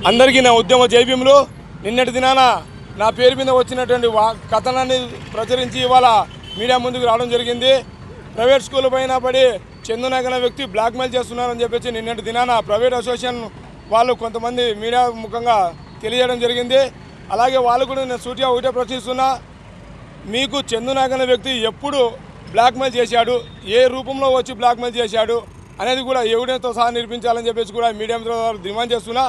అందరికీ నా ఉద్యమ జైభీములు. నిన్నటి దినాన నా పేరు మీద వచ్చినటువంటి కథనాన్ని ప్రచురించి ఇవాళ మీడియా ముందుకు రావడం జరిగింది. ప్రైవేట్ స్కూల్ పైన పడి చందునాయక్ అనే వ్యక్తి బ్లాక్మెయిల్ చేస్తున్నారని చెప్పేసి నిన్నటి దినాన ప్రైవేట్ అసోసియేషన్ వాళ్ళు కొంతమంది మీడియా ముఖంగా తెలియజేయడం జరిగింది. అలాగే వాళ్ళు కూడా నేను సూటిగా ఒకటే ప్రశ్నిస్తున్నా, మీకు చందునాయక్ అనే వ్యక్తి ఎప్పుడు బ్లాక్మెయిల్ చేశాడు, ఏ రూపంలో వచ్చి బ్లాక్మెయిల్ చేశాడు అనేది కూడా ఎవిడెన్స్తో సహా నిరూపించాలని చెప్పేసి కూడా మీడియా డిమాండ్ చేస్తున్నా.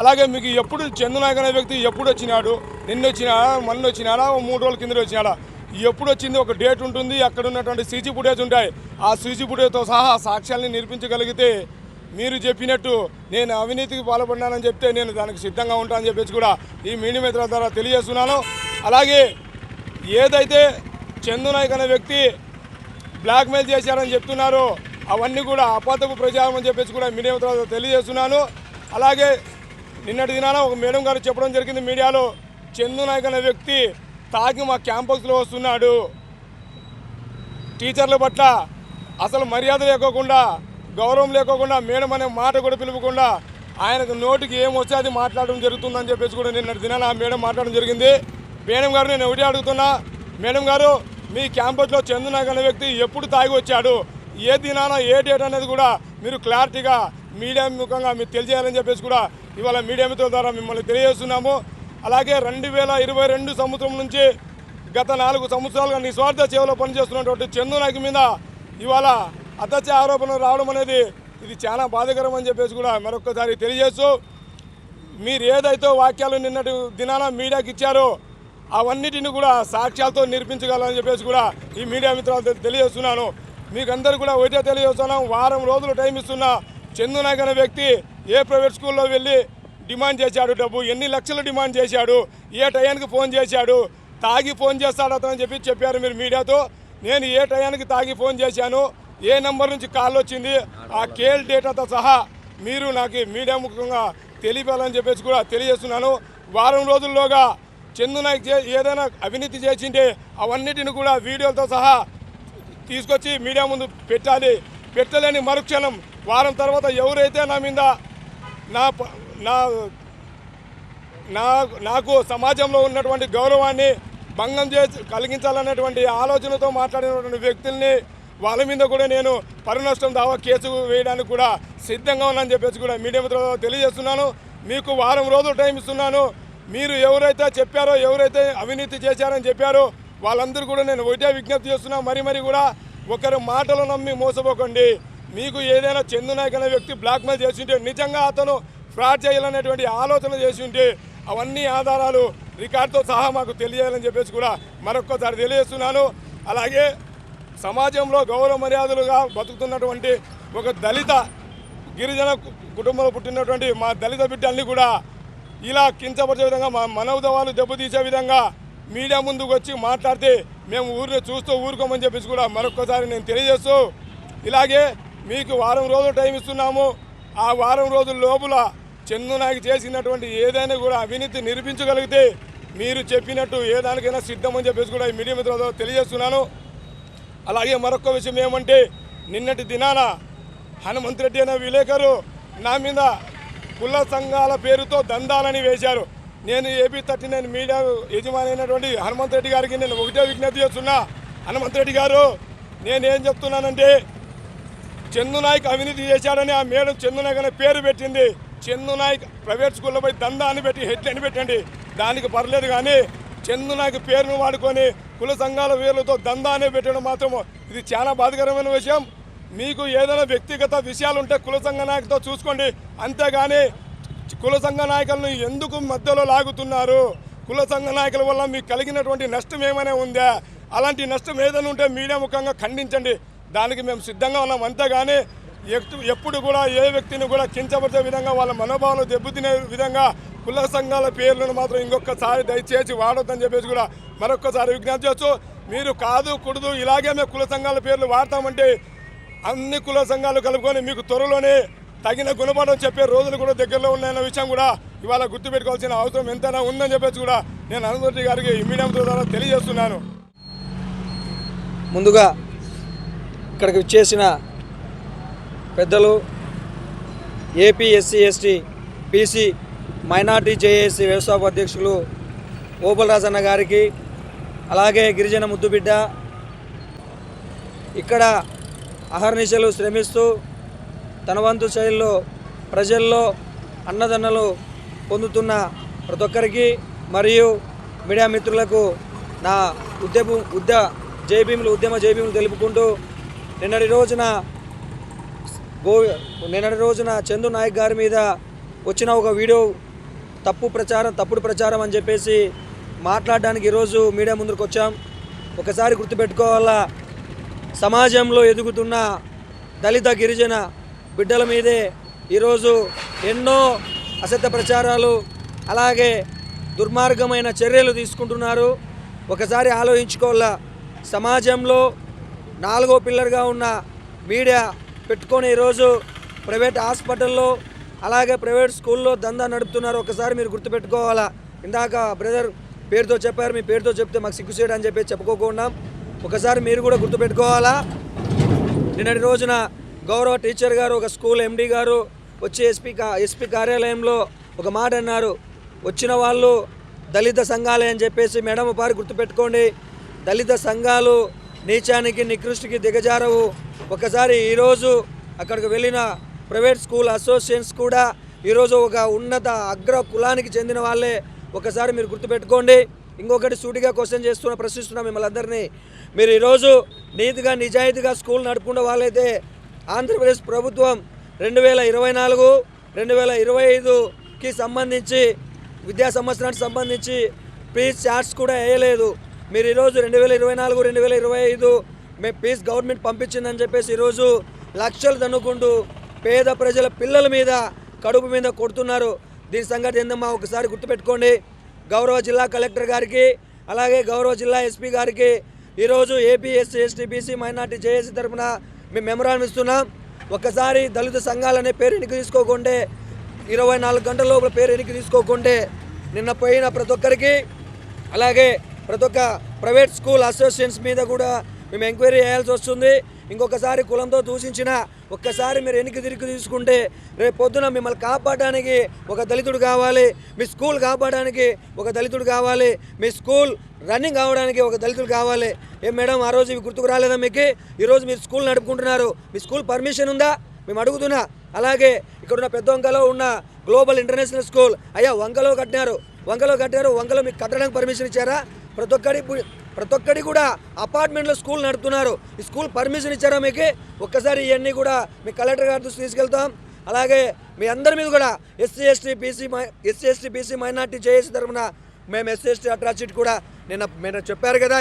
అలాగే మీకు ఎప్పుడు చందునాయక్ అనే వ్యక్తి ఎప్పుడు వచ్చినాడు, నిన్న వచ్చినాడా, మొన్న వచ్చినాడా, 3 రోజుల కింద వచ్చినాడా, ఎప్పుడు వచ్చింది ఒక డేట్ ఉంటుంది, అక్కడ ఉన్నటువంటి సీసీ ఫుటేజ్ ఉంటాయి. ఆ సీసీ ఫుటేజ్తో సహా సాక్ష్యాన్ని నిరూపించగలిగితే మీరు చెప్పినట్టు నేను అవినీతికి పాల్పడినానని చెప్తే నేను దానికి సిద్ధంగా ఉంటానని చెప్పేసి కూడా ఈ మీడియా మిత్రుల ద్వారా తెలియజేస్తున్నాను. అలాగే ఏదైతే చందునాయక్ అనే వ్యక్తి బ్లాక్మెయిల్ చేశారని చెప్తున్నారో అవన్నీ కూడా అబద్ధపు ప్రచారం అని చెప్పేసి కూడా మీడియా మిత్రుల తెలియజేస్తున్నాను. అలాగే నిన్నటి దినాన ఒక మేడం గారు చెప్పడం జరిగింది మీడియాలో, చందునాయక్ అనే వ్యక్తి తాగి మా క్యాంపస్లో వస్తున్నాడు, టీచర్ల పట్ల అసలు మర్యాద లేకోకుండా, గౌరవం లేకోకుండా, మేడం అనే మాట కూడా పిలువకుండా ఆయనకు నోటికి ఏం వస్తే అది మాట్లాడడం జరుగుతుందని చెప్పేసి కూడా నిన్నటి దినాన మేడం మాట్లాడడం జరిగింది. మేడం గారు నేను ఒకటి అడుగుతున్నా, మేడం గారు మీ క్యాంపస్లో చందునాయక్ అనే వ్యక్తి ఎప్పుడు తాగి వచ్చాడు, ఏ దినాన ఏ డేట్ అనేది కూడా మీరు క్లారిటీగా మీడియా ముఖంగా మీరు తెలియజేయాలని చెప్పేసి కూడా ఇవాళ మీడియా మిత్రుల ద్వారా మిమ్మల్ని తెలియజేస్తున్నాము. అలాగే 2022 సంవత్సరం నుంచి గత 4 సంవత్సరాలుగా నిస్వార్థ సేవలో పనిచేస్తున్నటువంటి చందునాయక్ మీద ఇవాళ అత్యాచార ఆరోపణలు రావడం అనేది ఇది చాలా బాధాకరం అని చెప్పేసి కూడా మరొకసారి తెలియజేస్తూ, మీరు ఏదైతే వాక్యాలు నిన్నటి దినాన మీడియాకి ఇచ్చారో అవన్నిటిని కూడా సాక్ష్యాలతో నిరూపించగలని చెప్పేసి కూడా ఈ మీడియా మిత్రులు తెలియజేస్తున్నాను. మీకు అందరూ కూడా ఒకటే తెలియజేస్తున్నాం, వారం రోజులు టైం ఇస్తున్నా చందునాయక్ అనే వ్యక్తి ఏ ప్రైవేట్ స్కూల్లో వెళ్ళి డిమాండ్ చేశాడు, డబ్బు ఎన్ని లక్షలు డిమాండ్ చేశాడు, ఏ టయానికి ఫోన్ చేశాడు, తాగి ఫోన్ చేస్తాడు అతని చెప్పారు మీరు మీడియాతో. నేను ఏ టయానికి తాగి ఫోన్ చేశాను, ఏ నెంబర్ నుంచి కాల్ వచ్చింది, ఆ కేల్ డేటాతో సహా మీరు నాకు మీడియా ముఖంగా తెలియాలని చెప్పేసి కూడా తెలియజేస్తున్నాను. వారం రోజుల్లోగా చందునాయక్ ఏదైనా అవినీతి చేసింటే అవన్నిటిని కూడా వీడియోలతో సహా తీసుకొచ్చి మీడియా ముందు పెట్టాలి. పెట్టలేని మరుక్షణం వారం తర్వాత ఎవరైతే నా మీద నాకు సమాజంలో ఉన్నటువంటి గౌరవాన్ని భంగం కలిగించాలన్నటువంటి ఆలోచనతో మాట్లాడినటువంటి వ్యక్తుల్ని వాళ్ళ మీద కూడా నేను పరునష్టం దావా కేసు వేయడానికి కూడా సిద్ధంగా ఉన్నానని చెప్పేసి కూడా మీడియా మిత్రులతో తెలియజేస్తున్నాను. మీకు వారం రోజులు టైం ఇస్తున్నాను. మీరు ఎవరైతే చెప్పారో, ఎవరైతే అవినీతి చేశారని చెప్పారో వాళ్ళందరూ కూడా నేను ఒకటే విజ్ఞప్తి చేస్తున్నా, మరి కూడా ఒకరి మాటలు నమ్మి మోసపోకండి. మీకు ఏదైనా చందునాయక్ అనే వ్యక్తి బ్లాక్మెయిల్ చేసి ఉంటే, నిజంగా అతను ఫ్రాడ్ చేయాలనేటువంటి ఆలోచన చేసి ఉంటే అవన్నీ ఆధారాలు రికార్డుతో సహా మాకు తెలియాలని చెప్పేసి కూడా మరొక్కసారి తెలియజేస్తున్నాను. అలాగే సమాజంలో గౌరవ మర్యాదలుగా బతుకుతున్నటువంటి ఒక దళిత గిరిజన కుటుంబంలో పుట్టినటువంటి మా దళిత బిడ్డల్ని కూడా ఇలా కించపరిచే విధంగా, మా మనోభావాలు దెబ్బతీసే విధంగా మీడియా ముందుకు వచ్చి మాట్లాడితే మేము ఊరిని చూస్తూ ఊరుకోమని చెప్పేసి కూడా మరొక్కసారి నేను తెలియజేస్తూ, ఇలాగే మీకు వారం రోజులు టైం ఇస్తున్నాము. ఆ వారం రోజుల లోపల చందునాయక్ చేసినటువంటి ఏదైనా కూడా అవినీతి నిరూపించగలిగితే మీరు చెప్పినట్టు ఏ దానికైనా సిద్ధమని చెప్పేసి కూడా ఈ మీడియా మిత్రులతో తెలియజేస్తున్నాను. అలాగే మరొక విషయం ఏమంటే, నిన్నటి దినాన హనుమంత్ రెడ్డి అనే విలేకరు నా మీద కుల సంఘాల పేరుతో దందాలని వేశారు. నేను ఏపీ 39 మీడియా యజమాని అయినటువంటి హనుమంత్ రెడ్డి గారికి నేను ఒకటే విజ్ఞప్తి చేస్తున్నా, హనుమంత్ రెడ్డి గారు నేనేం చెప్తున్నానంటే, చందునాయక్ అవినీతి చేశాడని ఆ మేడం చందునాయక్ అనే పేరు పెట్టింది. చందునాయక్ ప్రైవేట్ స్కూల్లో పోయి దందా అని పెట్టి హెడ్లైన్ పెట్టండి, దానికి పర్లేదు. కానీ చందునాయక్ పేరును వాడుకొని కుల సంఘాల పేర్లతో దందా అనే పెట్టడం మాత్రం ఇది చాలా బాధాకరమైన విషయం. మీకు ఏదైనా వ్యక్తిగత విషయాలు ఉంటే కుల సంఘ నాయకులతో చూసుకోండి, అంతేగాని కుల సంఘ నాయకులను ఎందుకు మధ్యలో లాగుతున్నారు? కుల సంఘ నాయకుల వల్ల మీకు కలిగినటువంటి నష్టం ఏమైనా ఉందా? అలాంటి నష్టం ఏదైనా ఉంటే మీడియా ముఖంగా ఖండించండి, దానికి మేము సిద్ధంగా ఉన్నాం. అంతేగాని ఎప్పుడు కూడా ఏ వ్యక్తిని కూడా కించపరిచే విధంగా, వాళ్ళ మనోభావాలు దెబ్బతినే విధంగా కుల సంఘాల పేర్లను మాత్రం ఇంకొకసారి దయచేసి వాడొద్దని చెప్పేసి కూడా మరొక్కసారి విజ్ఞప్తి చేస్తూ, మీరు కాదు కుడదు ఇలాగే మేము కుల సంఘాల పేర్లు వాడతామంటే అన్ని కుల సంఘాలు కలుపుకొని మీకు త్వరలోనే తగిన గుణపాఠం చెప్పే రోజులు కూడా దగ్గరలో ఉన్నాయన్న విషయం కూడా ఇవాళ గుర్తుపెట్టుకోవాల్సిన అవసరం ఎంతైనా ఉందని చెప్పేసి కూడా నేను హనుమంత్ రెడ్డి గారికి ఈ మీడియా ద్వారా తెలియజేస్తున్నాను. ముందుగా ఇక్కడికి వచ్చేసిన పెద్దలు, AP SC ST BC minority JAC వ్యవస్థాపక అధ్యక్షులు ఓబుల్ రాజన్న గారికి, అలాగే గిరిజన ముద్దుబిడ్డ ఇక్కడ అహర్నిశలు శ్రమిస్తూ తన వంతు శైలిలో ప్రజల్లో అన్నదన్నలు పొందుతున్న ప్రతి ఒక్కరికి మరియు మీడియా మిత్రులకు నా ఉద్యమ జైభీములు తెలుపుకుంటూ నిన్నటి రోజున చందు నాయక్ గారి మీద వచ్చిన ఒక వీడియో తప్పుడు ప్రచారం అని చెప్పేసి మాట్లాడడానికి ఈరోజు మీడియా ముందుకు వచ్చాం. ఒకసారి గుర్తుపెట్టుకోవాలా, సమాజంలో ఎదుగుతున్న దళిత గిరిజన బిడ్డల మీదే ఈరోజు ఎన్నో అసత్య ప్రచారాలు అలాగే దుర్మార్గమైన చర్యలు తీసుకుంటున్నారు. ఒకసారి ఆలోచించుకోవాలా, సమాజంలో 4వ పిల్లర్గా ఉన్న మీడియా పెట్టుకొని ఈరోజు ప్రైవేట్ హాస్పిటల్లో అలాగే ప్రైవేట్ స్కూల్లో దందా నడుపుతున్నారు. ఒకసారి మీరు గుర్తుపెట్టుకోవాలా. ఇందాక బ్రదర్ పేరుతో చెప్పారు, మీ పేరుతో చెప్తే మాకు సిగ్గుసేయడం అని చెప్పి చెప్పుకోకుండా ఒకసారి మీరు కూడా గుర్తుపెట్టుకోవాలా. నిన్నటి రోజున గౌరవ టీచర్ గారు, ఒక స్కూల్ ఎండి గారు వచ్చి ఎస్పీ కార్యాలయంలో ఒక మాట అన్నారు. వచ్చిన వాళ్ళు దళిత సంఘాలే అని చెప్పేసి. మేడం పారి గుర్తుపెట్టుకోండి, దళిత సంఘాలు నీచానికి నికృష్టికి దిగజారవు. ఒకసారి ఈరోజు అక్కడికి వెళ్ళిన ప్రైవేట్ స్కూల్ అసోసియేషన్స్ కూడా ఈరోజు ఒక ఉన్నత అగ్ర కులానికి చెందిన వాళ్ళే. ఒకసారి మీరు గుర్తుపెట్టుకోండి. ఇంకొకటి సూటిగా ప్రశ్నిస్తున్నా మిమ్మల్ని అందరినీ, మీరు ఈరోజు నీతిగా నిజాయితీగా స్కూల్ నడుపుకున్న వాళ్ళైతే ఆంధ్రప్రదేశ్ ప్రభుత్వం 2024-2025కి సంబంధించి విద్యా సంవత్సరానికి సంబంధించి ఫీజ్ చార్ట్స్ కూడా వేయలేదు. మీరు ఈరోజు 2024-2025 ఫీజ్ గవర్నమెంట్ పంపించిందని చెప్పేసి ఈరోజు లక్షలు దన్నుకుంటూ పేద ప్రజల పిల్లల మీద కడుపు మీద కొడుతున్నారు. దీని సంగతి ఏందమ్మా ఒకసారి గుర్తుపెట్టుకోండి. గౌరవ జిల్లా కలెక్టర్ గారికి అలాగే గౌరవ జిల్లా ఎస్పీ గారికి ఈరోజు AP SC ST BC minority JAC తరఫున మేము మెమరాండం ఇస్తున్నాం. ఒక్కసారి దళిత సంఘాలనే పేరు ఎన్నిక తీసుకోకుంటే 24 గంటల లోపల పేరు ఎన్నిక తీసుకోకుంటే నిన్న పోయిన ప్రతి ఒక్కరికి అలాగే ప్రతి ఒక్క ప్రైవేట్ స్కూల్ అసోసియేషన్స్ మీద కూడా మేము ఎంక్వైరీ చేయాల్సి వస్తుంది. ఇంకొకసారి కులంతో దూషించిన ఒక్కసారి మీరు ఎన్నిక తిరిగి తీసుకుంటే రేపు పొద్దున మిమ్మల్ని కాపాడడానికి ఒక దళితుడు కావాలి, మీ స్కూల్ కాపాడడానికి ఒక దళితుడు కావాలి, మీ స్కూల్ రన్నింగ్ కావడానికి ఒక దళితుడు కావాలి. ఏం మేడం ఆ రోజు ఇవి గుర్తుకు రాలేదా మీకు? ఈరోజు మీరు స్కూల్ నడుపుకుంటున్నారు, మీ స్కూల్ పర్మిషన్ ఉందా మేము అడుగుతున్నా. అలాగే ఇక్కడున్న పెద్ద వంకలో ఉన్న గ్లోబల్ ఇంటర్నేషనల్ స్కూల్ అయ్యా వంకలో కట్టారు, వంకలో మీకు కట్టడానికి పర్మిషన్ ఇచ్చారా? ప్రతి ఒక్కడి కూడా అపార్ట్మెంట్లో స్కూల్ నడుపుతున్నారు, ఈ స్కూల్ పర్మిషన్ ఇచ్చారా మీకు? ఒక్కసారి ఇవన్నీ కూడా మీ కలెక్టర్ గారి దృష్టి తీసుకెళ్తాం. అలాగే మీ అందరి మీద కూడా SC ST BC minority JAC తరఫున మేము ఎస్సీ ఎస్టీ అట్రాసిటీ కూడా నిన్న చెప్పారు కదా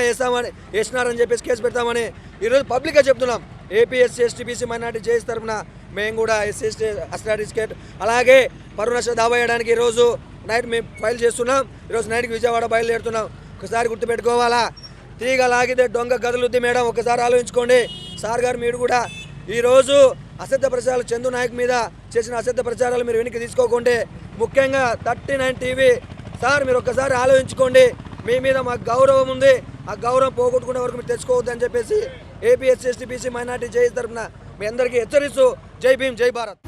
వేసినారని చెప్పేసి కేసు పెడతామని ఈరోజు పబ్లిక్గా చెప్తున్నాం. AP SC ST BC minority JAC తరఫున మేము కూడా ఎస్సీ ఎస్టీ అట్రాసిటీ అలాగే పరువు నష్ట దావా వేయడానికి ఈరోజు నైట్ మేము ఫైల్ చేస్తున్నాం. ఈరోజు నైట్కి విజయవాడ బయలుదేరుతున్నాం. ఒకసారి గుర్తుపెట్టుకోవాలా, తీగ లాగితే దొంగ గదులుద్ది మేడం. ఒకసారి ఆలోచించుకోండి. సార్ గారు మీరు కూడా ఈరోజు అసత్య ప్రచారాలు చందు నాయక్ మీద చేసిన అసత్య ప్రచారాలు మీరు వెనక్కి తీసుకోకుంటే ముఖ్యంగా 39 టీవీ సార్ మీరు ఒక్కసారి ఆలోచించుకోండి. మీ మీద మాకు గౌరవం ఉంది, ఆ గౌరవం పోగొట్టుకునే వరకు మీరు తెచ్చుకోవద్దని చెప్పేసి AP SC ST BC minority JAC తరఫున మీ అందరికీ హెచ్చరిస్తూ జై భీమ్ జై భారత్.